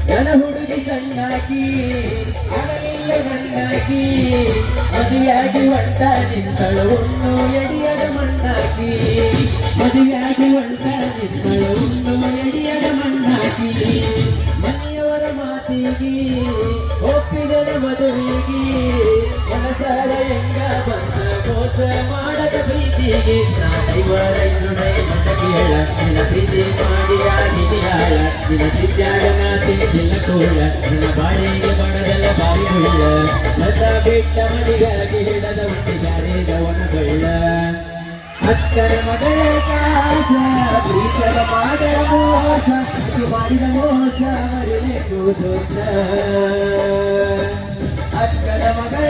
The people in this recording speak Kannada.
ನನ್ನ ಹುಡುಗಿ ಸಣ್ಣಾಕಿ ಅವನಿಲ್ಲ ನನ್ನಾಕಿ ಮದುವೆಯಾಗಿ ಹೊಂಟ ನಿಂತಳು ಉಣ್ಣು ಎಡಿಯದ ಮಣ್ಣಾಕಿ ಮದುವೆಯಾಗಿ ಹೊಂಟ ನಿಂತಳು ಉಣ್ಣು ಎಡಿಯದ ಮಣ್ಣಾಕಿ ಮನೆಯವರ ಮಾತಿಗೆ ಒಪ್ಪಿದನ ಮದುವೆಗೆ ಮನಸಾರ ಹೆಂಗ ಬಂದ ಮೋಸ ಮಾಡದ ಪ್ರೀತಿಗೆ ನಾನೈವರ ಇನ್ನುಡೈ ಮತ ಕೇಳ ನಿನ್ನ ಪ್ರೀತಿ ಮಾಡಿ ಆಗಿದೆಯಾಳ ನಿನ್ನ ಚಿತ್ಯಾಡನ ತಿಂದಿಲ್ಲ ಕೋಳ ನಿನ್ನ ಬಾಳಿಗೆ ಬಣದಲ್ಲ ಬಾರಿ ಹುಳ್ಳ ಮತ ಬಿಟ್ಟ ಮಡಿಗಾಗಿ ಹಿಡದ ಉಂಟು ಜಾರೇದ ಒಣಗೊಳ್ಳ ಅಕ್ಕರ ಮಗಳ ಕಾಸ ಪ್ರೀತರ ಮಾಡರ ಮೋಸ ಮಾಡಿದ ಮೋಸ ಮರಿಬೇಕು ದೋಸ್ತ ಅಕ್ಕರ ಮಗಳ